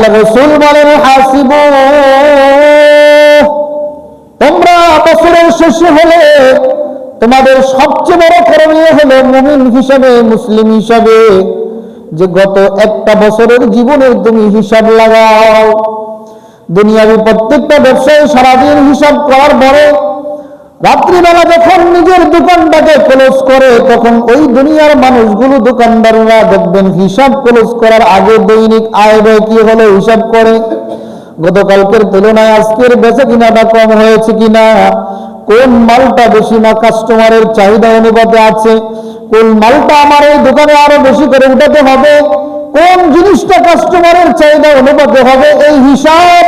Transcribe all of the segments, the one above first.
আল্লাহ রাসূল বলেন হাসিবু, তোমরা বছরের শেষে হলে তোমাদের সবচেয়ে বড় করণীয় হলো মুমিন হিসাবে, মুসলিম হিসাবে, যে গত একটা বছরের জীবনের তুমি হিসাব লাগাও। দুনিয়াবি প্রত্যেকটা ব্যবসায়ী সারাদিন হিসাব করার পরে রাত্রিবেলা যখন নিজের দোকানটাকে ক্লোজ করে, তখন ওই দুনিয়ার মানুষগুলো, দোকানদাররা দেখবেন হিসাব ক্লোজ করার আগে দৈনিক আয় ব্যয় কি হলো হিসাব করে। গতকালকের তুলনায় আজকের বেচা কিনাটা কম হয়েছে কিনা, কোন মালটা বেশি না কাস্টমারের চাহিদা অনুপাতে আছে, কোন মালটা আমার এই দোকানে আরো বেশি করে উঠাতে হবে, কোন জিনিসটা কাস্টমারের চাহিদা অনুপাতে হবে, এই হিসাব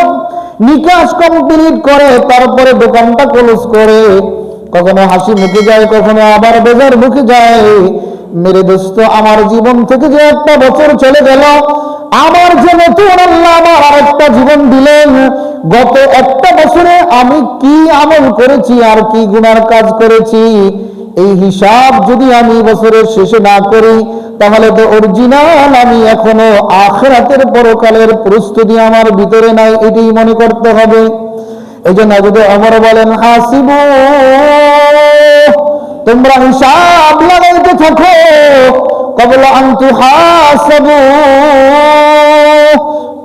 নিকাশ কমপ্লিট করে তারপরে দোকানটা ক্লোজ করে। কখনো হাসি মুখে যায়, কখনো আবার বেজার মুখে যায়। মেরে দোস্ত, আমার জীবন থেকে যে একটা বছর চলে গেল, আমার যে নতুন আল্লাহ আমার আরেকটা জীবন দিলেন, গত একটা বছরে আমি কি আমল করেছি আর কি গুনার কাজ করেছি, এই হিসাব যদি আমি বছরের শেষে না করি, তাহলে তো অরিজিনাল আমি এখনো আখিরাতের পরকালের প্রস্তুতি আমার ভিতরে নাই, এটাই মনে করতে হবে। এই জন্য যদি ওমর বলেন হাসিবু, তোমরা হিসাব লাগাইতে থাকো ক্বাবলা আন তুহাসাবু।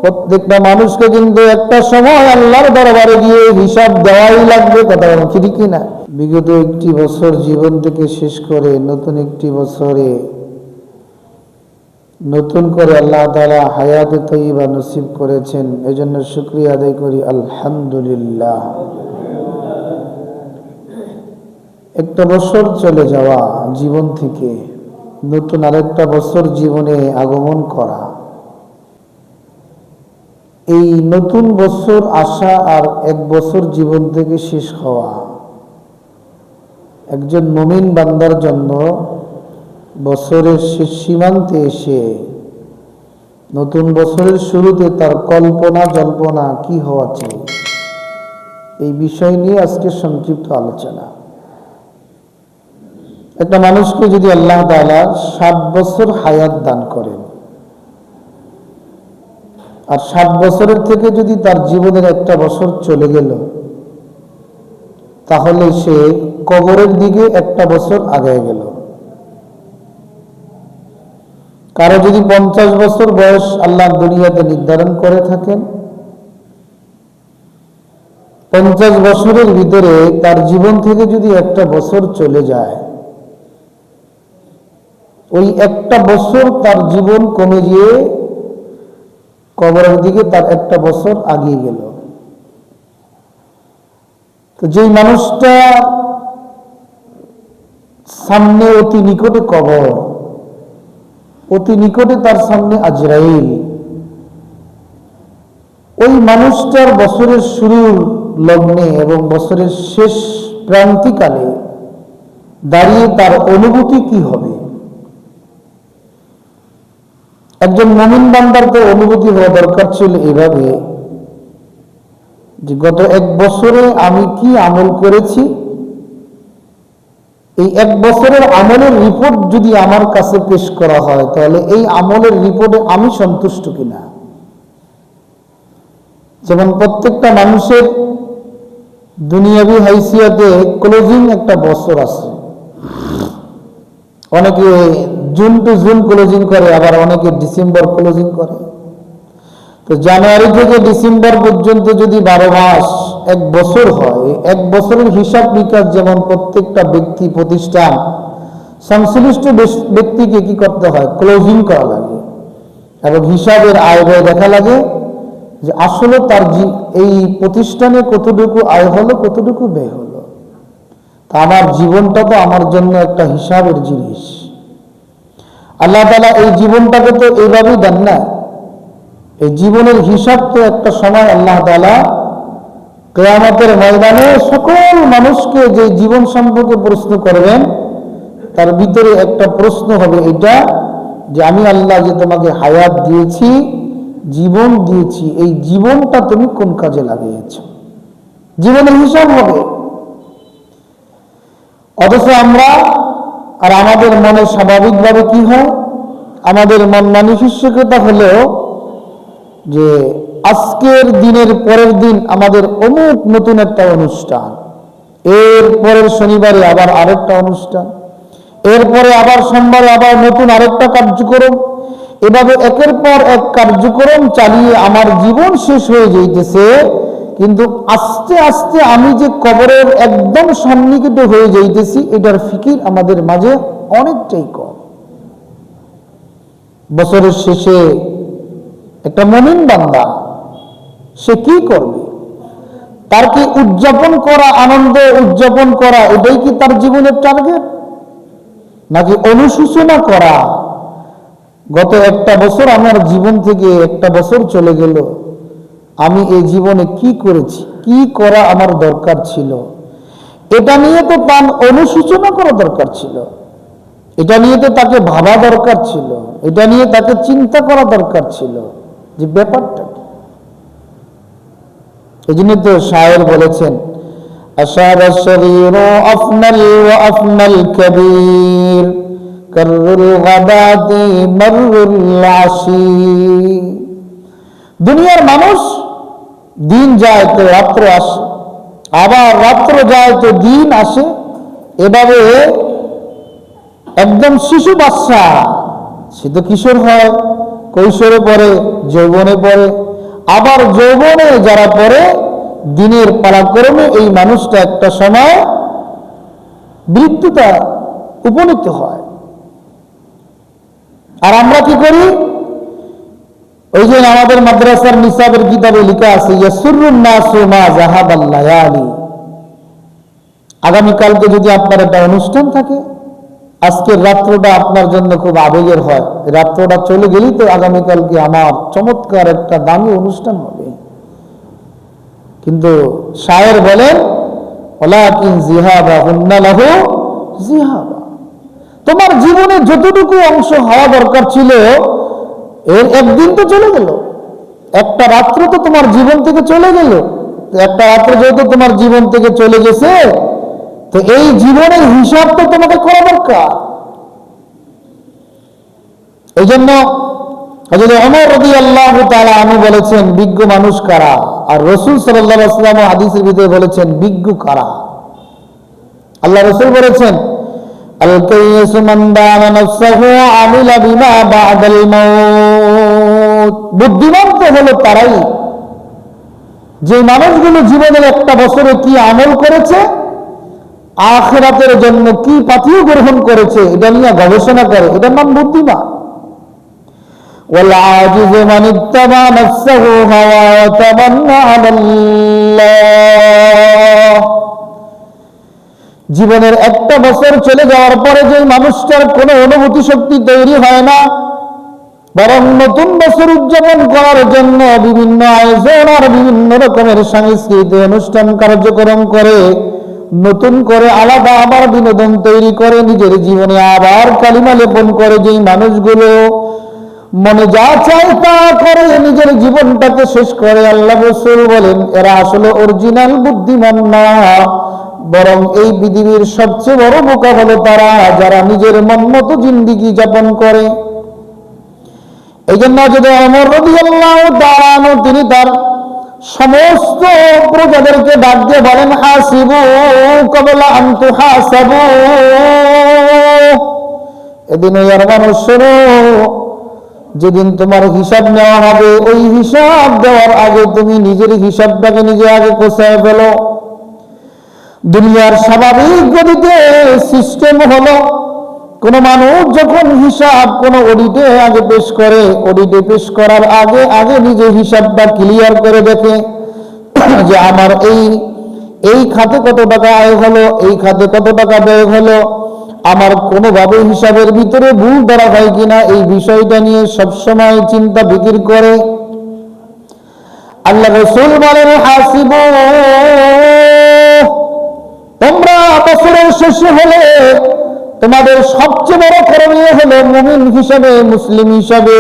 প্রত্যেকটা মানুষকে কিন্তু একটা সময় আল্লাহর দরবারে গিয়ে হিসাব দেওয়াই লাগবে। কথা বলেন ঠিক কিনা? বিগত একটি বছর জীবন থেকে শেষ করে নতুন একটি বছরে নতুন করে আল্লাহ তাআলা হায়াতে তয়্যিবা নসিব করেছেন, এজন্য শুকরিয়া আদায় করি আলহামদুলিল্লাহ। একটা বছর চলে যাওয়া জীবন থেকে, নতুন আরেকটা বছর জীবনে আগমন করা, এই নতুন বছর আসা আর এক বছর জীবন থেকে শেষ হওয়া একজন মুমিন বান্দার জন্য বছরের শেষ সীমান্তে এসে নতুন বছরের শুরুতে তার কল্পনা জল্পনা কি হওয়া চাই, এই বিষয় নিয়ে আজকে সংক্ষিপ্ত আলোচনা। একটা মানুষকে যদি আল্লাহ তাআলা 60 বছর হায়াত দান করেন, আর 60 বছরের থেকে যদি তার জীবনের একটা বছর চলে গেল, তাহলে সে কবরের দিকে একটা বছর আগায় গেল। কারো যদি 50 বছর বয়স আল্লাহ দুনিয়াতে নির্ধারণ করে থাকেন, 50 বছরের ভিতরে তার জীবন থেকে যদি একটা বছর চলে যায়, ওই একটা বছর তার জীবন কমে গিয়ে কবরের দিকে তার একটা বছর আগিয়ে গেল। তো যেই মানুষটা সামনে অতি নিকটে কবর, অতি নিকটে তার সামনে আজরাইল, ওই মানুষটার বছরের শুরুর লগ্নে এবং বছরের শেষ প্রান্তিকালে দাঁড়িয়ে তার অনুভূতি কি হবে? একজন মুমিন বান্দার তো অনুভূতি হওয়া দরকার ছিল এভাবে যে গত এক বছরে আমি কি আমল করেছি, এই এক বছরের আমলের রিপোর্ট যদি আমার কাছে পেশ করা হয়, তাহলে এই আমলের রিপোর্টে আমি সন্তুষ্ট কিনা। যেমন প্রত্যেকটা মানুষের দুনিয়াবি হাইসিয়াতে ক্লোজিং একটা বছর আছে। অনেকে জুন টু জুন ক্লোজিং করে, আবার অনেকে ডিসেম্বর ক্লোজিং করে। তো জানুয়ারি থেকে ডিসেম্বর পর্যন্ত যদি 12 মাস এক বছর হয়, এক বছরের হিসাব নিকাশ যেমন প্রত্যেকটা ব্যক্তি প্রতিষ্ঠান সংশ্লিষ্ট ব্যক্তিকে কি করতে হয়, ক্লোজিং করা লাগে এবং হিসাবের আয় ব্যয় দেখা লাগে যে আসলে তার এই প্রতিষ্ঠানে কতটুকু আয় হলো, কতটুকু ব্যয় হলো। তা আমার জীবনটা তো আমার জন্য একটা হিসাবের জিনিস। আল্লাহ তাআলা এই জীবনটাকে তো এইভাবেই দেন না, এই জীবনের হিসাব তো একটা সময় আল্লাহ তাআলা কিয়ামতের ময়দানে সকল মানুষকে যে জীবন সম্পর্কে প্রশ্ন করবেন, তার ভিতরে একটা প্রশ্ন হবে এটা যে আমি আল্লাহ যে তোমাকে হায়াত দিয়েছি, জীবন দিয়েছি, এই জীবনটা তুমি কোন কাজে লাগিয়েছো, জীবনের হিসাব হবে। অথচ আমরা আর আমাদের মনে স্বাভাবিকভাবে কি হয়, আমাদের মন মানসিকতা হলেও যে আজকের দিনের পরের দিন আমাদের অমুক নতুন একটা অনুষ্ঠান, এর পরের শনিবারে আবার আরেকটা অনুষ্ঠান, এরপরে আবার সোমবারে আবার নতুন আরেকটা কার্যক্রম, এভাবে একের পর এক কার্যক্রম চালিয়ে আমার জীবন শেষ হয়ে যাইতেছে। কিন্তু আস্তে আস্তে আমি যে কবরের একদম সন্নিকটে হয়ে যাইতেছি, এটার ফিকির আমাদের মাঝে অনেকটাই কম। বছরের শেষে একটা মুমিন বান্দা সে কি করবে? তার কি উদযাপন করা, আনন্দ উদযাপন করা, এটাই কি তার জীবনের টার্গেট, নাকি অনুশোচনা করা? গত একটা বছর আমার জীবন থেকে একটা বছর চলে গেল, আমি এই জীবনে কি করেছি, কি করা আমার দরকার ছিল, এটা নিয়ে তো তার অনুশোচনা করা দরকার ছিল, এটা নিয়ে তো তাকে ভাবা দরকার ছিল, এটা নিয়ে তাকে চিন্তা করা দরকার ছিল যে ব্যাপারটা কি। এই জন্য তো শায়ের বলেছেন, আশারা শরীরু আফনাল ওয়া আফনাল কবীর কাররুল গাদাতি মাররুল আশি। দুনিয়ার মানুষ দিন যায় তো রাত্র আসে, আবার রাত্র যায় তো দিন আসে, এভাবে একদম শিশু বাচ্চা সে তো কিশোর হয়, কৈশোরে পড়ে, যৌবনে পড়ে, আবার যৌবনে যারা পড়ে দিনের পালাক্রমে এই মানুষটা একটা সময় বৃদ্ধতা উপনীত হয়। আর আমরা কি করি? ওই যে আমাদের মাদ্রাসার নিসাবের কিতাবে লেখা আছে, ইয়াসুরুন নাসু মা যাহাবাল লায়ালি। আগামীকালকে যদি আপনার একটা অনুষ্ঠান থাকে, আজকের রাত্রটা আপনার জন্য খুব আবেগের হয়, রাত্রটা চলে গেলেই তো আগামীকালকে আমার চমৎকার একটা দামি অনুষ্ঠান হবে। কিন্তু শায়ের বলেন, ওয়ালাকিন জিহাবা হুন্না লাহু জিহাবা। তোমার জীবনে যতটুকু অংশ হওয়া দরকার ছিল এর একদিন তো চলে গেল, একটা রাত্র তো তোমার জীবন থেকে চলে গেল। একটা রাত্র যেহেতু তোমার জীবন থেকে চলে গেছে, তো এই জীবনের হিসাব তো তোমাকে করা দরকার। এই জন্য হযরত ওমর রাদিয়াল্লাহু তাআলা আনহু বলেছেন, বিজ্ঞ মানুষ কারা? আর রাসূল সাল্লাল্লাহু আলাইহি ওয়াসাল্লাম হাদিসের ভিতরে বলেছেন, বিজ্ঞ কারা? আল্লাহ রাসূল বলেছেন, আল কাইয়িসু মান দানা নাফসাহু ওয়া আমিলা বিমা বা'দাল মাউত। বুদ্ধিমান তো হলো তারাই যে মানুষগুলো জীবনের একটা বছরে কি আমল করেছে, আখিরাতের জন্য কি পাথেয় গ্রহণ করেছে, এটা নিয়ে গবেষণা করে, এটার নাম বুদ্ধিমান। ওয়াল আজিজু মান ইত্তাবা নাফসাহু হাওয়া ওয়া তামান্না আলাল্লাহ। জীবনের একটা বছর চলে যাওয়ার পরে যে মানুষটার কোনো অনুভূতি শক্তি তৈরি হয় না, বরং নতুন বছর উদযাপন করার জন্য বিভিন্ন আয়োজন আর বিভিন্ন রকমের সাংস্কৃতিক অনুষ্ঠান কার্যক্রম করে, নতুন করে আলাদা আবার বিনোদন তৈরি করে, নিজের জীবনে আবার কালিমা লেপন করে, যেই মানুষগুলো মনে যা চায় তা করে নিজের জীবনটাকে শেষ করে, আল্লাহ রাসূল বলেন এরা আসলে অরিজিনাল বুদ্ধিমান না, বরং এই পৃথিবীর সবচেয়ে বড় বোকা হলো তারা যারা নিজের মন মতো জিন্দেগি যাপন করে। এই জন্য যদি ওমর রাদিয়াল্লাহু তাআলা আনহু তিনি তার সমস্ত প্রজাদেরকে ডাক দিয়ে বলেন, হাসিবু ক্বাবলা আন তুহাসাবু। এদিন ইয়ার মানুষ শোনো, যেদিন তোমার হিসাব নেওয়া হবে, ওই হিসাব দেওয়ার আগে তুমি নিজের হিসাবটাকে নিজে আগে কোষায় ফেলো। দুনিয়ার স্বাভাবিক গতিতে সিস্টেম হলো, কোন মানুষ যখন হিসাব কোন অডিটে আগে পেশ করে, অডিটে পেশ করার আগে আগে নিজে হিসাবটা ক্লিয়ার করে দেখে যে আমার এই খাতে কত টাকা আয় হলো, এই খাতে কত টাকা ব্যয় হলো, আমার কোনোভাবে হিসাবের ভিতরে ভুল ধরা হয় কিনা, এই বিষয়টা নিয়ে সবসময় চিন্তা ফিকির করে। আল্লাহ রাসূল বলেন, হাসিবু, তোমরা বছরের শেষে হলে তোমাদের সবচেয়ে বড় করণীয় হলো মুমিন হিসাবে, মুসলিম হিসাবে,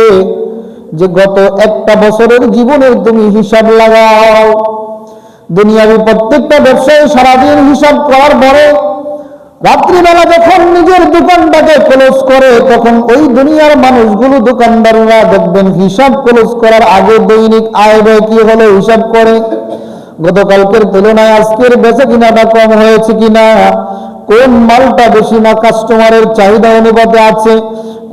যে গত একটা বছরের জীবনের তুমি হিসাব লাগাও। দুনিয়াবি প্রত্যেকটা ব্যবসায়ী সারাদিন হিসাব করার পরে রাত্রিবেলা যখন নিজের দোকানটাকে ক্লোজ করে, তখন ওই দুনিয়ার মানুষগুলো দোকানদাররা দেখবেন হিসাব ক্লোজ করার আগে দৈনিক আয় ব্যয় কি হলো হিসাব করে, গতকালকের তুলনায় আজকের বেচা কিনাটা কম হয়েছে কিনা, কোন মালটা বেশি না কাস্টমারের চাহিদা অনুপাতে আছে,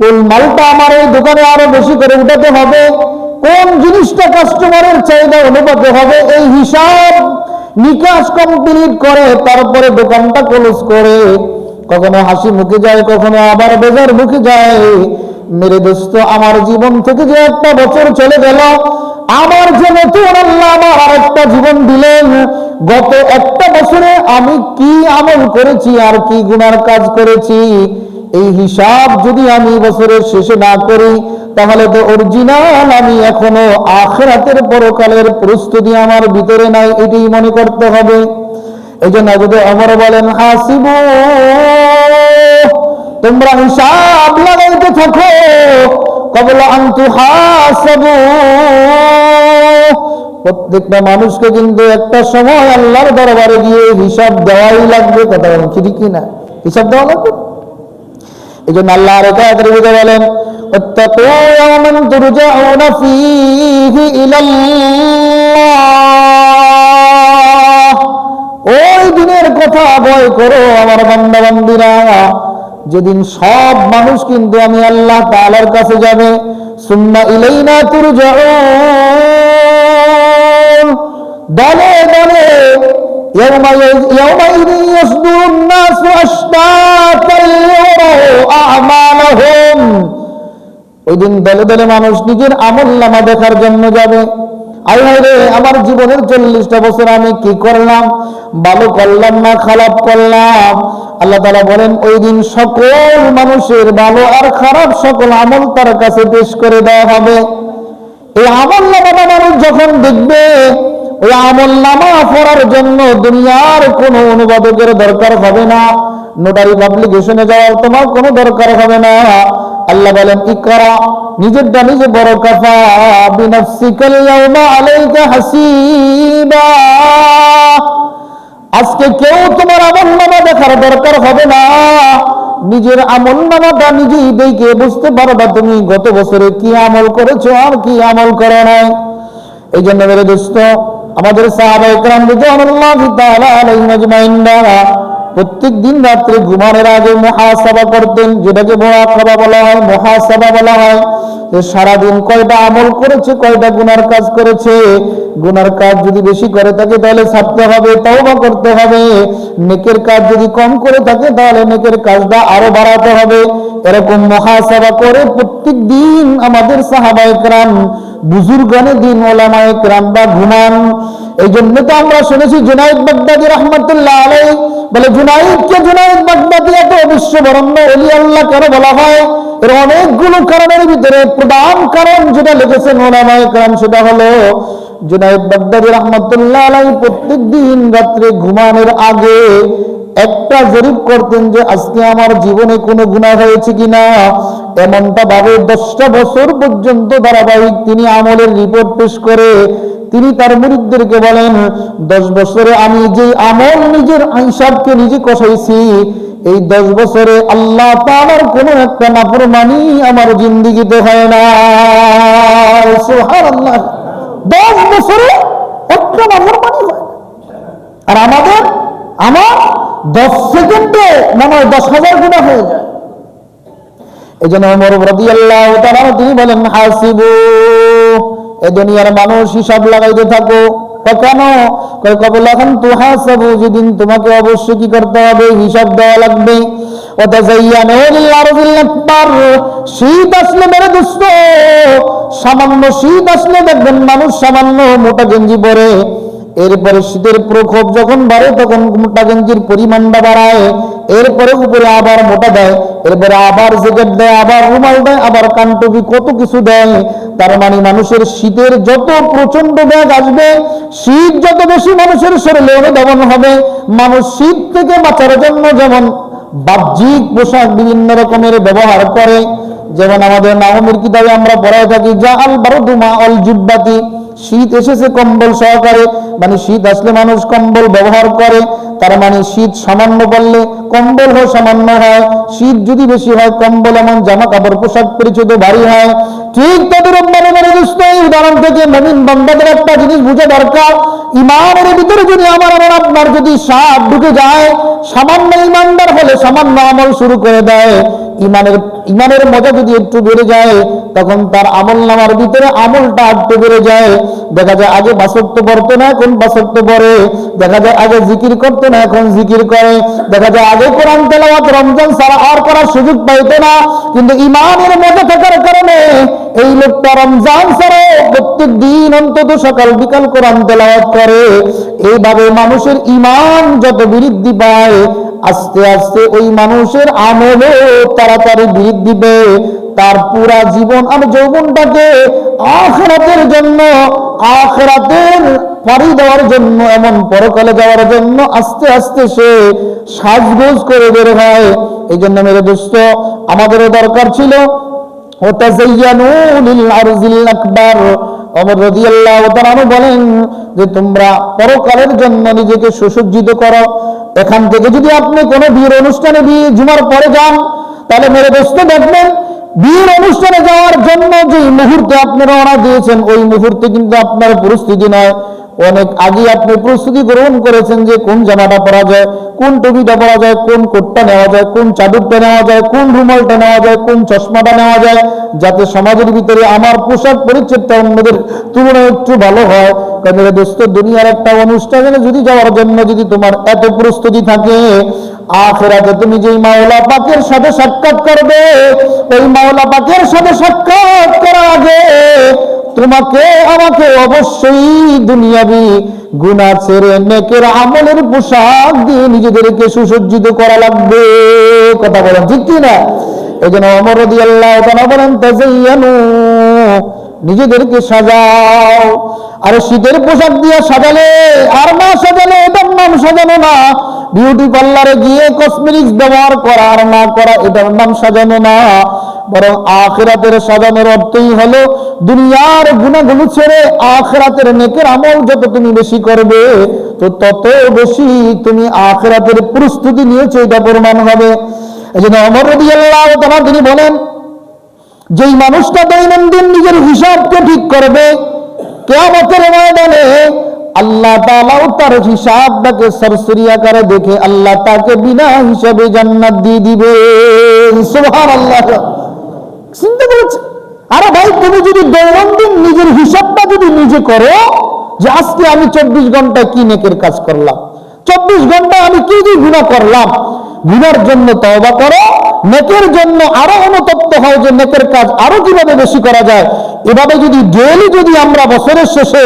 কোন মালটা আমার এই দোকানে আরো বেশি করে উঠাতে হবে, কোন জিনিসটা কাস্টমারের চাহিদা অনুপাতে হবে, এই হিসাব নিকাশ কমপ্লিট করে তারপরে দোকানটা ক্লোজ করে। কখনো হাসি মুখে যায়, কখনো আবার বেজার মুখে যায়। মেরে দোস্ত, আমার জীবন থেকে যে একটা বছর চলে গেল, আমার যে নতুন আল্লাহ আমার আরেকটা জীবন দিলেন, গত একটা বছরে আমি কি আমল করেছি আর কি গুনার কাজ করেছি, এই হিসাব যদি আমি বছরের শেষে না করি, তাহলে তো অরিজিনাল আমি এখনো আখিরাতের পরকালের প্রস্তুতি আমার ভিতরে নাই, এটাই মনে করতে হবে। এই জন্য যদি ওমর বলেন, হাসিবু, তোমরা হিসাব লাগাইতে থাকো, ক্বাবলা আন তুহাসাবু, প্রত্যেকটা মানুষকে কিন্তু একটা সময় আল্লাহর দরবারে গিয়ে হিসাব দেওয়াই লাগবে। কথা বলেন ঠিক কি না? হিসাব দেওয়া লাগবে। এই জন্য আল্লাহ আরেক আয়াতের ভিতরে বলেন, ওয়াত্তাকু ইয়াওমান তুরজাউনা ফীহি ইলাল্লাহ, ওই দিনের কথা ভয় করো আমার বান্দা বান্দীরা, যেদিন সব মানুষ কিন্তু আমি আল্লাহ তাআলার কাছে যাবে। সুম্মা ইলাইনা তুরজাউন, দলে দলে ইয়াওমাইযিন ইয়াসদুরুন নাসু আশতাতান লিয়ারাউ আ'মালাহুম, ওই দিন দলে দলে মানুষ নিজের আমলনামা দেখার জন্য যাবে। আয় হায় রে, আমার জীবনের 40টা বছর আমি কি করলাম, ভালো করলাম না খারাপ করলাম। আল্লাহ তাআলা বলেন, ওই দিন সকল মানুষের ভালো আর খারাপ সকল আমল তার কাছে পেশ করে দেওয়া হবে। এই আমলনামা মানুষ যখন দেখবে, ওই আমলনামা পড়ার জন্য দুনিয়ার কোনো অনুবাদকের দরকার হবে না, নোটারি পাবলিকেশনে যাওয়ার তোমার কোনো দরকার হবে না। আল্লাহ বলেন, ইকরা, নিজেরটা নিজে বড়, কাফা বিনাফসিকাল ইয়াওমা আলাইকা হাসিবা, আজকে কেউ তোমার আমলনামা দেখার দরকার হবে না, নিজের আমলনামাটা নিজেই দেখে বুঝতে পারবা তুমি গত বছরে কি আমল করেছো আর কি আমল করো নাই। এই জন্য মেরে দোস্ত, আমাদের সাহাবায়ে কেরাম রাদিয়াল্লাহু তাআলা আলাইহিম আজমাইন প্রত্যেক দিন রাত্রে ঘুমানোর আগে মুহাসাবা করতেন, যেটাকে মুরাকাবা বলা হয়, মুহাসাবা বলা হয়, যে সারাদিন কয়টা আমল করেছে, কয়টা গুনার কাজ করেছে। গুনার কাজ যদি বেশি করে থাকে তাহলে ছাড়তে হবে, তওবা করতে হবে। নেকের কাজ যদি কম করে থাকে তাহলে নেকের কাজটা আরো বাড়াতে হবে। এরকম মুহাসাবা করে প্রত্যেক দিন আমাদের সাহাবায়ে কেরাম, বুজুর্গানে দিন ওলামায়ে কেরামরা ঘুমান। এই জন্য তো আমরা শুনেছি জুনায়েদ বাগদাদী রাহমাতুল্লাহ আলাইহি বলে, জুনায়েদকে জুনায়েদ বাগদাদী এত বিশ্ববরেণ্য ওলি আল্লাহ কেন বলা হয়? এর অনেকগুলো কারণের ভিতরে প্রধান কারণ যেটা লিখেছেন ওলামায়ে কেরাম, সেটা হলো জুনায়েদ বাগদাদী রাহমাতুল্লাহ আলাইহি প্রত্যেক দিন রাত্রে ঘুমানোর আগে একটা জরিপ করতেন যে আজকে আমার জীবনে কোনো গুনাহ হয়েছে কিনা। এমনটা ভাবে 10টা বছর পর্যন্ত ধারাবাহিক তিনি আমলের রিপোর্ট পেশ করে তিনি তার মুরিদদেরকে বলেন, 10 বছরে আমি যে আমল নিজের হিসাবকে নিজে কষাইছি, এই 10 বছরে আল্লাহ তাআলার কোনো একটা নাফরমানি আমার জিন্দেগিতে হয় না। সুবহানাল্লাহ, 10 বছরে একটা নাফরমানি হয়। আর আমার 10 সেকেন্ডে মনে হয় 10,000 গুনাহ হয়ে যায়। এই জন্য ওমর রাদিয়াল্লাহু তাআলা তিনি বলেন, হাসিবু, এই দুনিয়ার মানুষ হিসাব লাগাইতে থাকো। কেন? ক্বাবলা আন তুহাসাবু, যেদিন তোমাকে অবশ্যই কি করতে হবে, হিসাব দেওয়া লাগবে। ওয়াতাযায়্যানু লিল আরদিল আকবার, শীত আসলে মেরে দোস্ত, সামান্য শীত আসলে দেখবেন মানুষ সামান্য মোটা গেঞ্জি পরে, এরপরে শীতের প্রকোপ যখন বাড়ে তখন মোটা গেঞ্জির পরিমাণটা বাড়ায়, এরপরে উপরে আবার মোটা দেয়, এরপরে আবার জ্যাকেট দেয়, আবার রুমাল দেয়, আবার কানটুপি, কত কিছু দেয়। তার মানে মানুষের শীতের যত প্রচন্ড ব্যাগ আসবে, শীত যত বেশি মানুষের শরীরে অনুধাবন হবে, মানুষ শীত থেকে বাঁচার জন্য যেমন বাহ্যিক পোশাক বিভিন্ন রকমের ব্যবহার করে। যেমন আমাদের নাহমির কিতাবে আমরা পড়ায় থাকি, যা আল বারদু মা আল জুব্বাতি, শীত এসেছে কম্বল সহকারে, মানে শীত আসলে মানুষ কম্বল ব্যবহার করে। তার মানে শীত সামান্য পড়লে কম্বল সামান্য হয়, শীত যদি বেশি হয় কম্বল এমন জামা কাপড় পোশাক পরিচিত ভারী হয়। ঠিক তদরূপ এই উদাহরণ থেকে মুমিন বান্দাদের একটা জিনিস বুঝা দরকার, ইমানের ভিতরে যদি আমার আপনার যদি সাপ ঢুকে যায়, সামান্য ইমানদার হলে সামান্য আমল শুরু করে দেয়, ইমানের মজা যদি একটু বেড়ে যায়, তখন তার আমল নামার ভিতরে আমলটা একটু বেড়ে যায়। দেখা যায় আগে 5 ওয়াক্ত পড়তো না, এখন 5 ওয়াক্ত পড়ে। দেখা যায় আগে জিকির করতো না, এখন জিকির করে। দেখা যায় আগে কোরআন তেলাওয়াত রমজান ছাড়া আর করার সুযোগ পাইতো না, কিন্তু ইমানের মজা থাকার কারণে এই লোকটা রমজান ছাড়া প্রত্যেক দিন অন্তত সকাল বিকাল কোরআন তেলাওয়াত করে। এইভাবে মানুষের ইমান যত বৃদ্ধি পায়, আস্তে আস্তে ওই মানুষের আমলও তাড়াতাড়ি বৃদ্ধি পেয়ে তার পুরা জীবন আর যৌবনটাকে আখিরাতের জন্য, আখিরাতের পাড়ি দেওয়ার জন্য, এমন পরকালে যাওয়ার জন্য আস্তে আস্তে সে সাজগোজ করে বের হয়। এই জন্য মেরে দোস্ত, আমাদেরও দরকার ছিল ওয়াতাযায়্যানু লিল আরজিল আকবার। ওমর রাদিয়াল্লাহু তাআলা বলেন যে তোমরা পরকালের জন্য নিজেকে সুসজ্জিত করো। এখান থেকে যদি আপনি কোনো বিয়ের অনুষ্ঠানে জুমার পরে যান, তাহলে মেরে দোস্ত দেখবেন বিয়ের অনুষ্ঠানে যাওয়ার জন্য যে মুহূর্তে আপনি রওনা দিয়েছেন, ওই মুহূর্তে কিন্তু আপনার পরিস্থিতি নয়, অনেক আগে আপনি প্রস্তুতি গ্রহণ করেছেন যে কোন জামাটা পরা যায়, কোন টুপিটা পরা যায়, কোন কোটটা নেওয়া যায়, কোন চাদরটা নেওয়া যায়, কোন রুমালটা নেওয়া যায়, কোন চশমাটা নেওয়া যায়, যাতে সমাজের ভিতরে আমার পোশাক পরিচ্ছদটা অন্যদের তুলনায় একটু ভালো হয়। কারণ দোস্ত, দুনিয়ার একটা অনুষ্ঠানে যদি যাওয়ার জন্য যদি তোমার এত প্রস্তুতি থাকে, আখিরাতে তুমি যেই মাওলা পাকের সাথে সাক্ষাৎ করবে, ওই মাওলা পাকের সাথে সাক্ষাৎ করার আগে তোমাকে আমাকে অবশ্যই দুনিয়াবি গুনাহ ছেড়ে নেকের আমলের পোশাক দিয়ে নিজেদেরকে সুসজ্জিত করা লাগবে। কথা বলেন ঠিক কি না? এই জন্য ওমর রাদিয়াল্লাহু তাআলা বলেন তাযায়্যানু, নিজেদেরকে সাজাও। আর শীতের পোশাক দিয়ে সাজালে আর না সাজালে এটার নাম সাজানো না। বিউটি পার্লারে গিয়ে কসমেটিক্স ব্যবহার করা আর না করা, এটার নাম সাজানো না। বরং আখিরাতের সাজানোর অর্থই হলো দুনিয়ার গুনাহগুলো ছেড়ে আখিরাতের নেকের আমল যত তুমি বেশি করবে, তো তত বেশি তুমি আখিরাতের প্রস্তুতি নিয়েছো, এটা প্রমাণ হবে। এই জন্য ওমর রাদিয়াল্লাহু তাআলা তিনি বলেন, যেই মানুষটা দৈনন্দিন নিজের হিসাবকে ঠিক করবে, কিয়ামতের ময়দানে আল্লাহ তাআলাও তার হিসাবটাকে সরসরি আকারে দেখে আল্লাহ তাকে বিনা হিসাবে জান্নাত দিয়ে দিবে। সুবহানাল্লাহ। চিন্তা করেছে, আরে ভাই, তুমি যদি দৈনন্দিন নিজের হিসাবটা যদি নিজে করো, যে আজকে আমি 24 ঘন্টায় কি নেকের কাজ করলাম, 24 ঘন্টায় আমি কি কি গুনাহ করলাম, গুনার জন্য তওবা করো, নেকের জন্য আরো অনুতপ্ত হও যে নেকের কাজ আরো কিভাবে বেশি করা যায়। এভাবে যদি ডেইলি যদি আমরা বছরের শেষে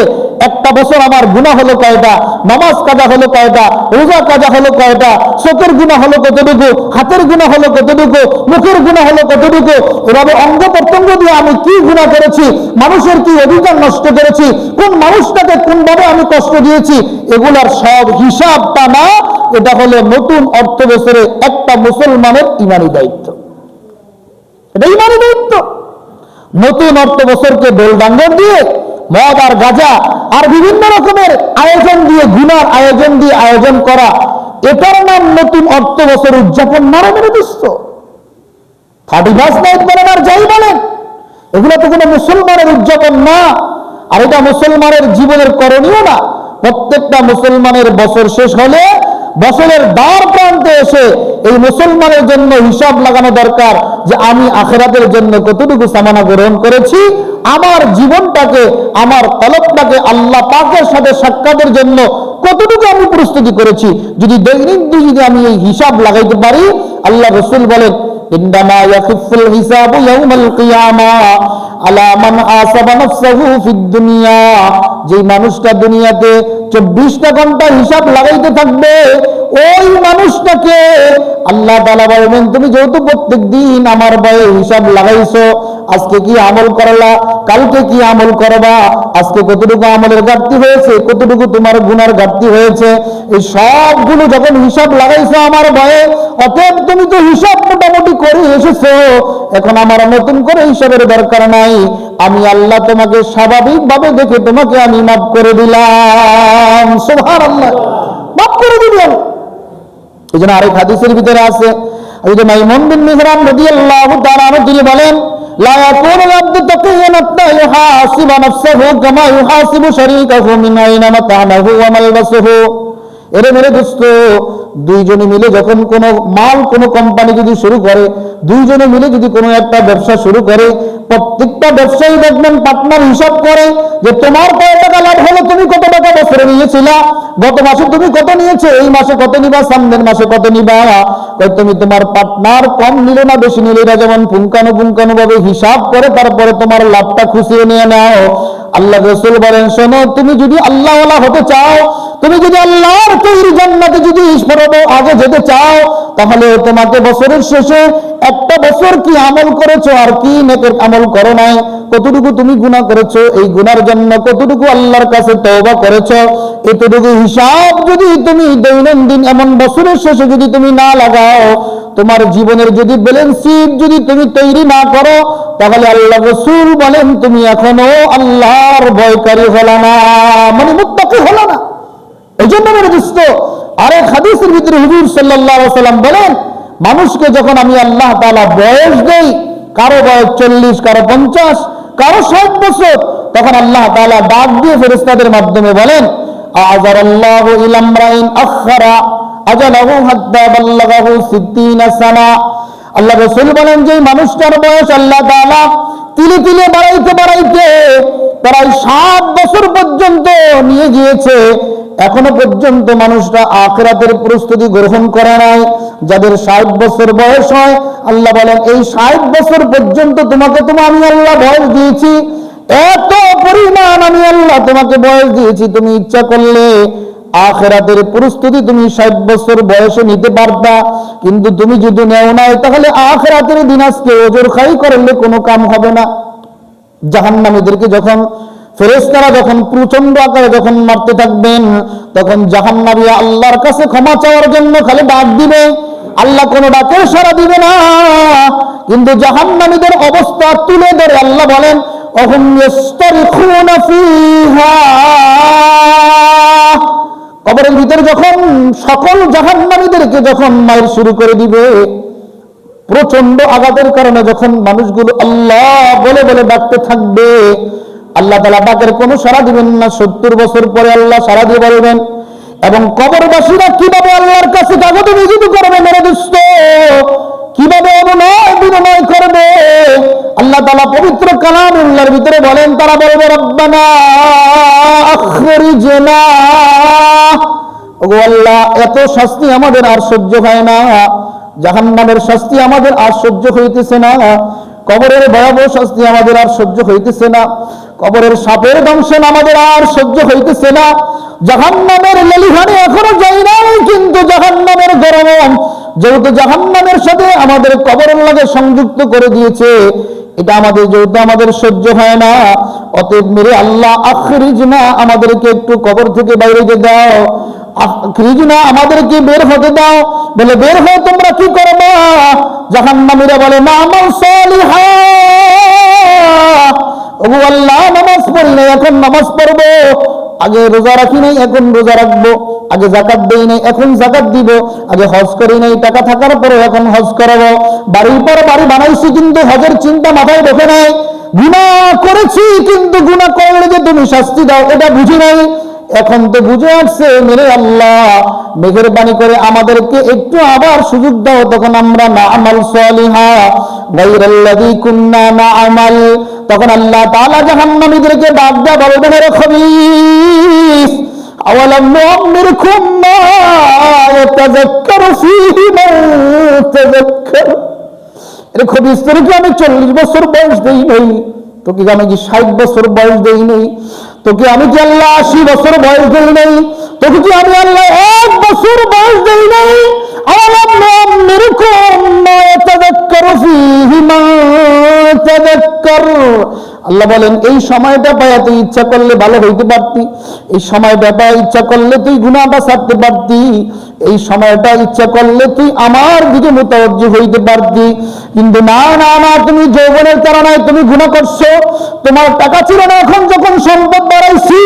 একটা বছর আমার গুনাহ হলো কয়টা, নামাজ কাজা হলো কয়টা, রোজা কাজা হলো কয়টা, চোখের গুনাহ হলো কতটুকু, হাতের গুনাহ হলো কতটুকু, মুখের গুনাহ হলো কতটুকু, এভাবে অঙ্গ প্রত্যঙ্গ দিয়ে আমি কি গুনাহ করেছি, মানুষের কি অধিকার নষ্ট করেছি, কোন মানুষটাকে কোনভাবে আমি কষ্ট দিয়েছি, এগুলার সব হিসাবটা না, এটা হলো নতুন অর্থ বছরে একটা মুসলমানের ইমানি দায়িত্ব। এটা ইমানি দায়িত্ব। নতুন অর্থ বছরকে দোলডাঙ্গর দিয়ে মদ আর গাঁজা আর বিভিন্ন রকমের আয়োজন দিয়ে, গুনার আয়োজন দিয়ে আয়োজন করা, এটার নাম নতুন অর্থ বছর উদযাপন নরম নির্দিষ্ট। 31st নাইট বলেন আর যাই বলেন, এগুলো তো কোনো মুসলমানের উদযাপন না, আর এটা মুসলমানের জীবনের করণীয় না। প্রত্যেকটা মুসলমানের বছর শেষ হলে বছরের দ্বার প্রান্তে এসে এই মুসলমানের জন্য হিসাব লাগানো দরকার যে আমি আখিরাতের জন্য কতটুকু সামানা গ্রহণ করেছি, আমার জীবনটাকে, আমার কলবটাকে আল্লাহ পাকের সাথে সাক্ষাতের জন্য কতটুকু আমি প্রস্তুতি করেছি। যদি দৈনিক যদি আমি এই হিসাব লাগাইতে পারি, আল্লাহ রাসূল বলেন, ইন্নামা ইয়াখিফুল হিসাবু ইয়াউমাল কিয়ামা আলা মান আসাবা নাফসাহু ফিদ দুনিয়া। যেই মানুষটা দুনিয়াতে 24টা ঘন্টা হিসাব লাগাইতে থাকবে, ওই মানুষটাকে আল্লাহ তাআলা বলবেন, তুমি যেহেতু প্রত্যেক দিন আমার ভয়ে হিসাব লাগাইছো, আজকে কি আমল করলা, কালকে কি আমল করবা, আজকে কতটুকু আমলের ঘাটতি হয়েছে, কতটুকু তোমার গুনার ঘাটতি হয়েছে, এই সবগুলো যখন হিসাব লাগাইছো আমার ভয়ে, অতএব তুমি তো হিসাব মোটামুটি করে এসেছো, এখন আমার নতুন করে হিসাবের দরকার নাই, আমি আল্লাহ তোমাকে স্বাভাবিকভাবে দেখে তোমাকে আমি মাফ করে দিলাম। সুবহানাল্লাহ। মাফ করে দিলাম। এই জন্য আরেক হাদিসের ভিতরে আছে, হযরত মাইমুন বিন মিহরান রাদিয়াল্লাহু তাআলা আনহু তিনি বলেন, লা ইয়াকুনু আল-আবদু তাকিয়ান হাত্তা ইউহাসিবা নাফসাহু কামা ইউহাসিবু শারীকাহু মিন আইনা মাতানাহু ওয়া মালবাসুহু। এরে মেরে দোস্ত, দুইজনে মিলে যখন কোনো মাল কোনো কোম্পানি যদি শুরু করে, দুইজনে মিলে যদি কোনো একটা ব্যবসা শুরু করে, প্রত্যেকটা ব্যবসায়ী দেখবেন পার্টনার হিসাব করে যে তোমার কত টাকা লাভ হলো, তুমি কত টাকা বছরে নিয়েছিলা, গত মাসে তুমি কত নিয়েছো, এই মাসে কত নিবা, সামনের মাসে কত নিবা। তুমি তোমার পার্টনার কম নিলে না বেশি নিলে, এরা যেমন পুঙ্খানুপুঙ্খানু ভাবে হিসাব করে তারপরে তোমার লাভটা খুশিয়ে নিয়ে নাও। আল্লাহ রাসূল বলেন, শোনো, তুমি যদি আল্লাহওয়ালা হতে চাও, তুমি যদি আল্লাহর তৈরি জান্নাতে যদি আগে যেতে চাও, তাহলে তোমাকে বছরের শেষে একটা বছর কি আমল করেছো আর কি নেকের আমল করো নাই, কতটুকু তুমি গুনাহ করেছো, এই গুনার জন্য কতটুকু আল্লাহর কাছে তওবা করেছো, এতটুকু হিসাব যদি তুমি দৈনন্দিন এমন বছরের শেষে যদি তুমি না লাগাও, তোমার জীবনের যদি ব্যালেন্স শিট যদি তুমি তৈরি না করো, তাহলে আল্লাহ রাসূল বলেন তুমি এখনো আল্লাহর ভয়কারী হলো না, মানে মুত্তাকি হলো না। এই জন্য মেরে দোস্ত, আরেক হাদিসের ভিতরে হুজুর সাল্লাল্লাহু আলাইহি ওয়াসাল্লাম বলেন, মানুষকে যখন আমি আল্লাহ তাআলা বয়স দেই, কারো বয়স 40, কারো 50, কারো 60 বছর, তখন আল্লাহ তাআলা ডাক দিয়ে ফেরেশতাদের মাধ্যমে বলেন, আযারাল্লাহু ইলামরাইন আখরা আজালাহু হাত্তা বাল্লাগাহু 60 সানা। আল্লাহ রাসূল বলেন, যে মানুষটার বয়স আল্লাহ তাআলা তিলে তিলে বাড়াইতে বাড়াইতে প্রায় 60 বছর পর্যন্ত নিয়ে গিয়েছে, এখনো পর্যন্ত মানুষটা আখিরাতের প্রস্তুতি গ্রহণ করে নাই। যাদের 60 বছর বয়স হয়, আল্লাহ বলেন এই 60 বছর পর্যন্ত তোমাকে আমি আল্লাহ বয়স দিয়েছি, এত পরিমাণ আমি আল্লাহ তোমাকে বয়স দিয়েছি, তুমি ইচ্ছা করলে আখিরাতের প্রস্তুতি তুমি 60 বছর বয়সে নিতে পারতা, কিন্তু তুমি যদি নেও নাই, তাহলে আখিরাতের দিন আজকে ওজর খাই করলে কোনো কাম হবে না। জাহান্নামীদেরকে যখন ফেরেশতারা যখন প্রচন্ড আকারে যখন মারতে থাকবেন, তখন জাহান্নামী আল্লাহর কাছে ক্ষমা চাওয়ার জন্য খালি ডাক দিবে, আল্লাহ কোনো ডাকের সাড়া দিবে না। কিন্তু জাহান্নামীদের অবস্থা তুলে ধরে আল্লাহ বলেন, অহুম ইস্তারিখুনা ফিহা, কবরের ভিতরে যখন সকল জাহান্নামীদেরকে যখন মার শুরু করে দিবে, প্রচন্ড আঘাতের কারণে যখন মানুষগুলো আল্লাহ বলে বলে ডাকতে থাকবে, আল্লাহ তাআলা ডাকের কোনো সাড়া দিবেন না। 70 বছর পরে আল্লাহ সাড়া দিয়ে বলবেন, এবং কবরবাসীরা কিভাবে আল্লাহর কাছে কাগজ বিজিত করবে মেরে দোস্ত, কিভাবে অনুনয় বিনয় করবে। আল্লাহ তাআলা পবিত্র কালামুল্লাহর ভিতরে বলেন, তারা বলবে, রব্বানা আখরিজনা, ওগো আল্লাহ, এত শাস্তি আমাদের আর সহ্য হয় না, জাহান্নামের শাস্তি আমাদের আর সহ্য হইতেছে না, কবরের ভয়াবহ শাস্তি আমাদের আর সহ্য হইতেছে না, কবরের সাপের দংশন আমাদের আর সহ্য হইতেছে না, জাহান্নামের লেলিহানে এখনো যাই নাই, কিন্তু জাহান্নামের গরম যেহেতু জাহান্নামের সাথে আমাদের কবরের লাগে সংযুক্ত করে দিয়েছে, এটা আমাদের যেহেতু আমাদের সহ্য হয় না, অতএব মেরে আল্লাহ আখরিজনা, আমাদেরকে একটু কবর থেকে বাইরে যেতে দাও, আখরিজনা, আমাদেরকে বের হতে দাও। বলে, বের হয়ে তোমরা কি করবা? জাহান্নামীরা বলে, নামাল সালিহা, ওগো আল্লাহ, নামাজ পড়ি নাই, এখন নামাজ পড়বো, আগে রোজা রাখি নাই, এখন রোজা রাখবো, আগে যাকাত দেই নাই, এখন যাকাত দিব, আগে হজ করি নাই, টাকা থাকার পরে এখন হজ করাবো, বাড়ির পর বাড়ি বানাইছি কিন্তু হজের চিন্তা মাথায় ঢোকে নাই, গুনাহ করেছি কিন্তু গুনাহ করলে যে তুমি শাস্তি দাও এটা বুঝি নাই, এখন তো বুঝে আসছে, মেরে আল্লাহ মেহেরবানি করে আমাদেরকে একটু আবার সুযোগ দাও, তখন আমরা না'মাল সালিহা গায়রাল্লাযী কুন্না না'মাল। তখন আল্লাহ তাআলা জাহান্নামীদেরকে ডাক দেয়া বলবেন, রে খবীস, আওয়ালাম নুআম্মিরকুম মা ইয়াতাযাক্কারু ফীহি মান তাযাক্কার, রে খবীস, তোরে কি আমি 40 বছর বয়স দেই নাই? তোকে আমি কি 60 বছর বয়স দেই নাই? তোকে আমি কি আল্লাহ 80 বছর বয়স দেই নাই? তোকে কি আমি আল্লাহ 1 বছর বয়স দেই নাই? আওয়ালাম নুআম্মিরকুম মা ইয়াতাযাক্কারু ফীহি মান তাযাক্কার। আল্লাহ বলেন, এই সময়টা পায়া তুই ইচ্ছা করলে ভালো হইতে পারতি, এই সময়টা পায়া ইচ্ছা করলে তুই গুনাহটা ছাড়তে পারতি, এই সময়টা ইচ্ছা করলে তুই আমার দিকে মুতাওয়াজ্জি হইতে পারতি, কিন্তু না না না, তুমি যৌবনের কারণে তুমি গুনাহ করছো, তোমার টাকা ছিল না, এখন যখন সম্পদ বাড়াইছি,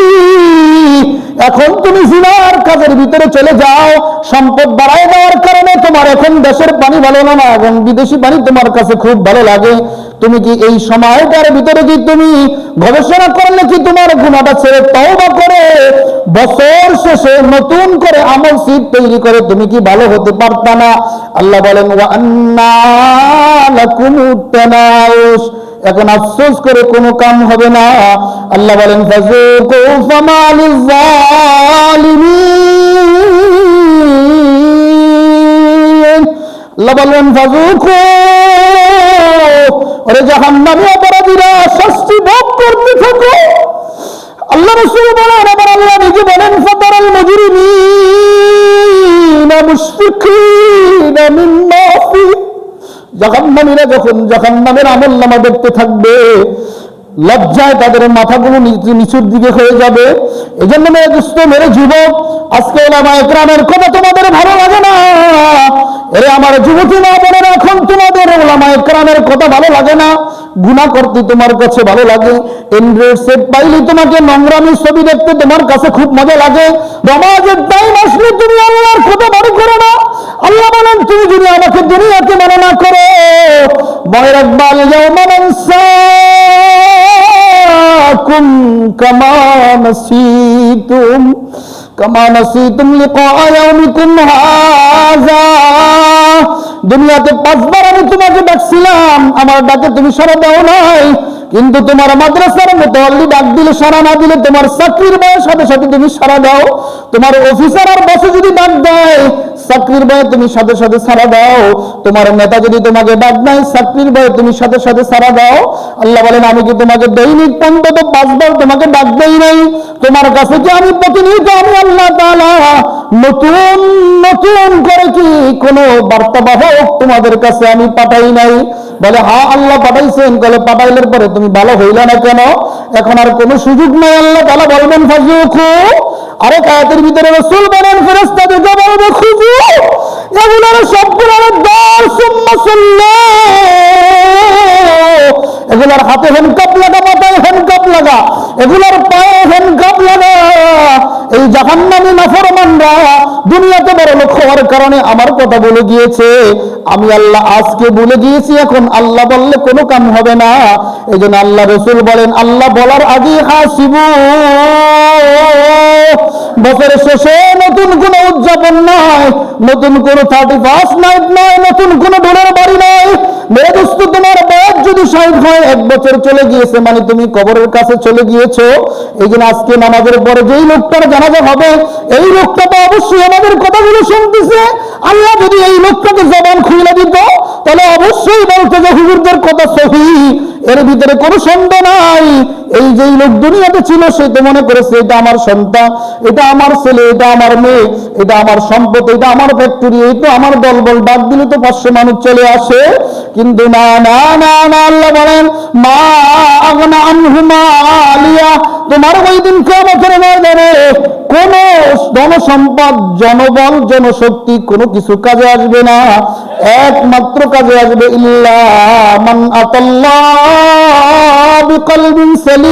এখন তুমি জিনার কাজের ভিতরে চলে যাও, সম্পদ বাড়ায় দেওয়ার কারণে তোমার এখন দেশের পানি ভালো না এবং বিদেশি পানি তোমার কাছে খুব ভালো লাগে। তুমি কি এই সময়টার ভিতরে কি তুমি গবেষণা করলে কি তোমার গুনাহটা ছেড়ে তওবা করে বছর শেষে নতুন করে আমল সিট তৈরি করে তুমি কি ভালো হতে পারতা না? আল্লাহ বলেন ওয়া আন্না লাকুমুত তানাউস, এখন আফসোস করে কোনো কাম হবে না। আল্লাহ বলেন ফাযুকু ফামালিজ জালিমিন, আল্লাহ বলেন ফাযুকু, ওরে জাহান্নামী অপরাধীরা শাস্তি ভোগ করতে থাকো। আল্লাহ রাসূল বলেন, আবার আল্লাহ নিজে বলেন ফাতারাল মুজরিমিনা মুশফিকিনা মিম্মা ফি, জাহান্নামীরা যখন জাহান্নামের আমলনামা দেখতে থাকবে লজ্জায় তাদের মাথাগুলো নিচুর দিকে হয়ে যাবে। এজন্য মেরে দুস্থ মেরে যুবক, আজকে ওলামায়ে কেরামের কথা তোমাদের ভালো লাগে না। এরে আমার যুবতী মা বোনেরা, এখন তোমাদের ওলামায়ে কেরামের কথা ভালো লাগে না, গুনাহ করতে তোমার কাছে ভালো লাগে। এন্ড্রয়েড সেট পাইলে তোমাকে নোংরামি ছবি দেখতে তোমার কাছে খুব মজা লাগে। নামাজের টাইম আসলে তুমি আল্লাহর কথা মনে করো না। আল্লাহ বলেন তুমি যদি আমাকে দুনিয়াতে মনে না করো, মনে রাখবা ইয়াউমা নানসাকুম কামা নাসিতুম লিকা ইয়াউমিকুম হাযা। দুনিয়াতে 5 বার আমি তোমাকে ডাকছিলাম, আমার ডাকে তুমি সাড়া দাও নাই। কিন্তু তোমার মাদ্রাসার মুতাল্লি ডাক দিলে সাড়া না দিলে তোমার চাকরির বয়ের সাথে সাথে তুমি সাড়া দাও। তোমার অফিসার আর বসে যদি ডাক দেয়, চাকরির বয়ে তুমি সাথে সাথে সাড়া দাও। তোমার নেতা যদি তোমাকে ডাক দেয়, চাকরির বয়ে তুমি সাথে সাথে সাড়া দাও। আল্লাহ বলেন আমি কি তোমাকে দৈনিক অন্তত 5 বার তোমাকে ডাক দেই নাই? তোমার কাছে কি আমি প্রতিনিয়ত আমি আল্লাহ তাআলা নতুন নতুন করে কি কোনো বার্তাবাহক তোমাদের কাছে আমি পাঠাই নাই? বলে হ্যাঁ আল্লাহ পাঠাইছেন। বলে পাঠাইলের পরে তুমি ভালো হইলা না কেন? এখন আর কোনো সুযোগ নাই। আল্লাহ তাআলা বলবেন ফাযুকু, আরেক আয়াতের ভিতরে রাসূল বলেন ফেরেশতাদেরকে বলবে খুঁজু, এগুলোর সবগুলোর দর সুম্মা সাল্লা, এগুলোর হাতে হ্যান্ডকাপ লাগা, মাথায় হ্যান্ডকাপ লাগা, এগুলোর পায়ে হ্যান্ডকাপ লাগা। এই জাহান্নামী নাফরমানরা দুনিয়াতে বড় লোক হওয়ার কারণে আমার কথা বলে গিয়েছে, আমি আল্লাহ আজকে বলে গিয়েছি, এখন আল্লাহ বললে কোনো কাম হবে না। এই জন্য আল্লাহ রাসূল বলেন আল্লাহ বলার আগে হাসিবু, বছরের শেষে নতুন কোনো উদযাপন নয়, নতুন কোনো 31st নাইট নয়, নতুন কোনো ডোনার বাড়ি নয়। মেয়ে দোস্ত, তোমার বয়স যদি 60 হয়, 1 বছর চলে গিয়েছে মানে তুমি কবরের কাছে চলে গিয়েছো। এই জন্য আজকে নামাজের পরে যেই লোকটার জানাজা হবে, এই লোকটা তো অবশ্যই আমাদের কথাগুলো শুনতেছে। আল্লাহ যদি এই লোকটাকে জবান খুলে দিত, তাহলে অবশ্যই বলতো যে হুজুরদের কথা সহিহ, এর ভিতরে কোনো সন্দেহ নাই। এই যেই লোক দুনিয়াতে ছিল, সে তো মনে করেছে এটা আমার সন্তান, এটা আমার ছেলে, এটা আমার মেয়ে, এটা আমার সম্পদ, এটা আমার ফ্যাক্টরি, এই তো আমার দলবল, ডাক দিলে তো 500 মানুষ চলে আসে। কিন্তু না না না না, আল্লাহ বলেন মা আগনা আনহু মালিয়া, তোমার ওই দিন কিয়ামতের ময়দানে কোন ধনসম্পদ, জনবল, জনশক্তি কোনো কিছু কাজে আসবে না। একমাত্র কাজে আসবে ইল্লা মান আতাল্লাহ বিকলবিন সালিম।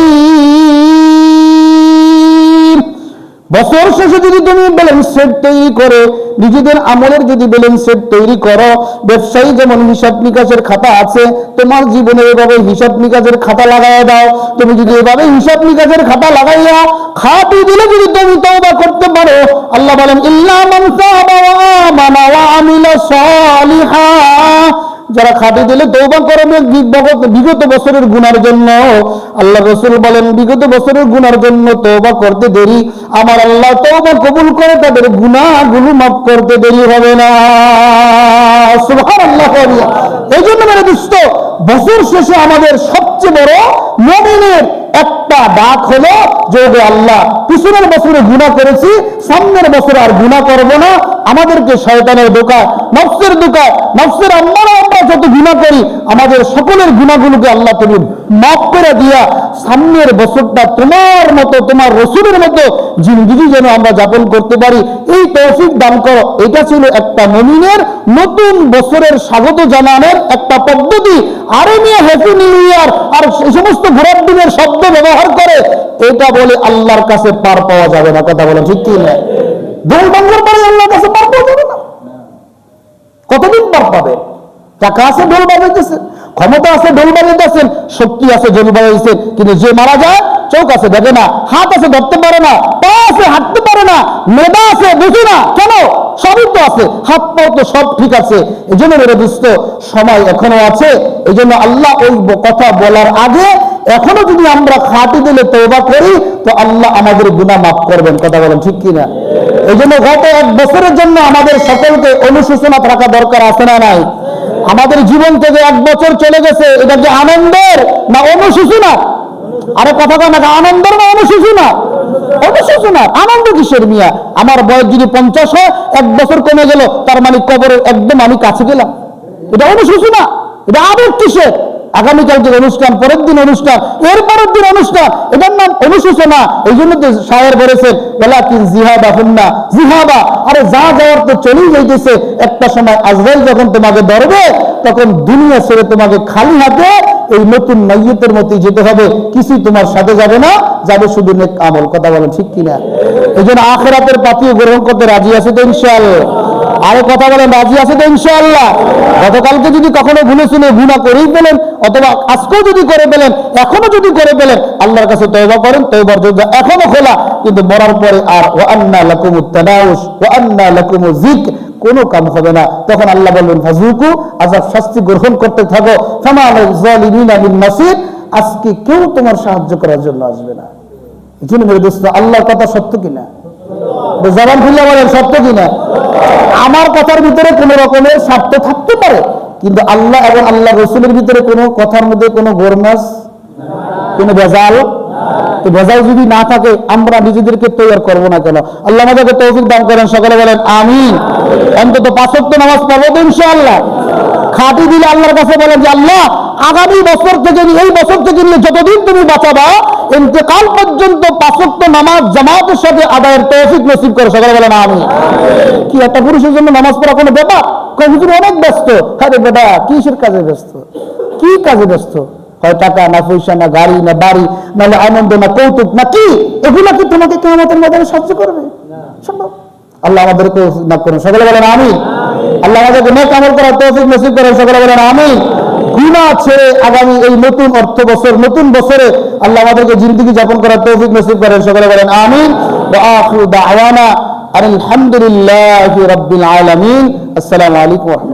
বছর শেষে যদি তুমি ব্যালেন্স শিট তৈরি করে, নিজেদের আমলের যদি ব্যালেন্স শিট তৈরি করো, ব্যবসায়ী যেমন হিসাব নিকাশের খাতা আছে, তোমার জীবনে এভাবে হিসাব নিকাশের খাতা লাগাইয়া দাও। তুমি যদি এভাবে হিসাব নিকাশের খাতা লাগাইয়া খাতি দিলে যদি তুমি তওবা করতে পারো, আল্লাহ বলেন ইল্লা মান তাবা ওয়া আমানা ওয়া আমিলা সালিহা, যারা খাটি দিলে তওবা করবে বিগত বছরের গুনার জন্য। আল্লাহ রাসূল বলেন বিগত বছরের গুনার জন্য তওবা করতে দেরি, আমার আল্লাহ তওবা কবুল করে তাদের গুনাহগুলো মাফ করতে দেরি হবে না। সুবহানাল্লাহ। এই জন্য মেরে দোস্ত, বছর শেষে আমাদের সবচেয়ে বড় মুমিনের একটা ডাক হলো যে আল্লাহ পিছনের বছরে গুনাহ করেছি, সামনের বছরে আর গুনাহ করব না। আমাদেরকে শয়তানের ধোঁকা, নফসের ধোঁকা, নফসের আমরা যত গুনাহ করি, আমাদের সকলের গুনাহগুলোকে আল্লাহ তুমি মাফ করে দিয়া সামনের বছরটা তোমার মতো, তোমার রাসূলের মতো জিন্দেগি যেন আমরা যাপন করতে পারি, এই তৌফিক দান করো। এটা ছিল একটা মুমিনের নতুন বছরের স্বাগত জানানোর একটা পদ্ধতি। আরে মিয়া হ্যাপি নিউ ইয়ার আর এই সমস্ত ঘোরার দিনের শব্দ শব্দ ব্যবহার করে, এটা বলে আল্লাহর কাছে পার পাওয়া যাবে না। কথা বলেন ঠিক কি না? ঢোল বাংলার পরে আল্লাহর কাছে পার পাওয়া যাবে না। কতদিন পার পাবে? টাকা আছে ঢোল বাজাইতেছেন, ক্ষমতা আছে ঢোল বাজাইতেছেন, শক্তি আছে ঢোল বাজাইছেন, কিন্তু যে মারা যায় চোখ আছে দেখে না, হাত আছে ধরতে পারে না, পা আছে হাঁটতে পারে না, মেধা আছে বুঝি না, কেন? সবই তো আছে, হাত পাও তো সব ঠিক আছে। এই জন্য মেরে বুঝতো সময় এখনো আছে। এই জন্য আল্লাহ ওই কথা বলার আগে এখনো যদি আমরা খাঁটি দিলে তওবা করি, তো আল্লাহ আমাদের গুনাহ মাফ করবেন। কথা বলেন ঠিক কিনা? এই জন্য গত 1 বছরের জন্য আমাদের সকলকে অনুশোচনা থাকা দরকার আছে না নাই? আমাদের জীবন থেকে 1 বছর চলে গেছে, এটা কি আনন্দের না অনুশোচনা? আরে কথা কয় না, আনন্দের না অনুশোচনা? অনুশোচনা। আনন্দ কিসের মিয়া? আমার বয়স যদি 50 হয়, 1 বছর কমে গেল, তার মানে কবরের একদম আমি কাছে গেলাম, এটা অনুশোচনা? এটা আবেগ কিসের? আগামীকালকের অনুষ্ঠান, পরের দিন অনুষ্ঠান, এর পরের দিন অনুষ্ঠান, এটার নাম অনুশোচনা। এই জন্য তো শায়ের বলেছেন, ওয়ালাকিন জিহাদা হুন্না জিহাদা। আরে যা যাওয়ার তো চলেই যাইতেছে, একটা সময় আজরাইল যখন তোমাকে ধরবে, তখন দুনিয়া ছেড়ে তোমাকে খালি হাতে এই নতুন মাইয়তের মতোই যেতে হবে, কিছুই তোমার সাথে যাবে না, যাবে শুধু নেক আমল। কথা বলেন ঠিক কিনা? এই জন্য আখিরাতের পাতিও গ্রহণ করতে রাজি আছে তো ইনশাআল্লাহ? আরো কথা বলেন, রাজি আছে তো ইনশাআল্লাহ? গতকালকে যদি কখনো ভুলে শুনে গুনাহ করেই ফেলেন, অথবা আজকেও যদি করে ফেলেন, এখনো যদি করে ফেলেন, আল্লাহর কাছে তওবা করেন, তওবার দরজা এখনো খোলা। কিন্তু মরার পরে আর ওয়া আন্না লাকুমুত তানাউস ওয়া আন্না লাকুমুজ যিকর কোনো কাম হবে না। তখন আল্লাহ বলবেন, ফাযুকু, আযাব শাস্তি গ্রহণ করতে থাকো, ফামা লিল যালিমিনা মিন নাসির। আজকে কেউ তোমার সাহায্য করার জন্য আসবে না। এই জন্য মেরে দোস্ত, আল্লাহর কথা সত্য কিনা? জবান খুলে বলেন সত্য কিনা? আমার কথার ভিতরে কোনো রকমের স্বার্থ থাকতে পারে, কিন্তু আল্লাহ এবং আল্লাহ রাসূলের ভিতরে কোনো কথার মধ্যে কোনো গোরমাস, কোনো ভেজাল, ভেজাল যদি না থাকে, আমরা নিজেদেরকে তৈরি করবো না কেন? আল্লাহ আমাদেরকে তৌফিক দান করেন, সকলে বলেন আমিন। অন্তত 5 ওয়াক্ত নামাজ পড়বো তো ইনশাআল্লাহ। খাঁটি দিলে আল্লাহর কাছে বলেন যে আল্লাহ, আগামী বছর থেকে, এই বছর থেকে নিয়ে যতদিন তুমি বাঁচাবা, ইন্তেকাল পর্যন্ত 5 ওয়াক্ত নামাজ জামাতের সাথে আদায়ের তৌফিক নসিব করে। সকলে বলেন আমিন। কি একটা পুরুষের জন্য নামাজ পড়া কোনো ব্যাপার? হুজুর অনেক ব্যস্ত। আরে বেটা, কিসের কাজে ব্যস্ত? কি কাজে ব্যস্ত? হয় টাকা না পয়সা না গাড়ি না বাড়ি, নাহলে আনন্দ না কৌতুক না কি? এগুলো কি তোমাকে কিয়ামতের ময়দানে সাহায্য করবে? সম্ভব? আল্লাহ আমাদেরকে তৌফিক দান করুন। সকলে বলেন আমিন। আল্লাহ আমাদেরকে নেক আমল করার তৌফিক নসিব করেন। সকলে বলেন আমিন। গুনাহ ছেড়ে আগামী এই নতুন অর্থ বছর, নতুন বছরে আল্লাহ আমাদেরকে জিন্দেগি যাপন করার তৌফিক নসিব করেন। সকলে বলেন আমিন। ওয়া আখিরু দাওয়ানা আলহামদুলিল্লাহি রাব্বিল আলামিন। আসসালামু আলাইকুম।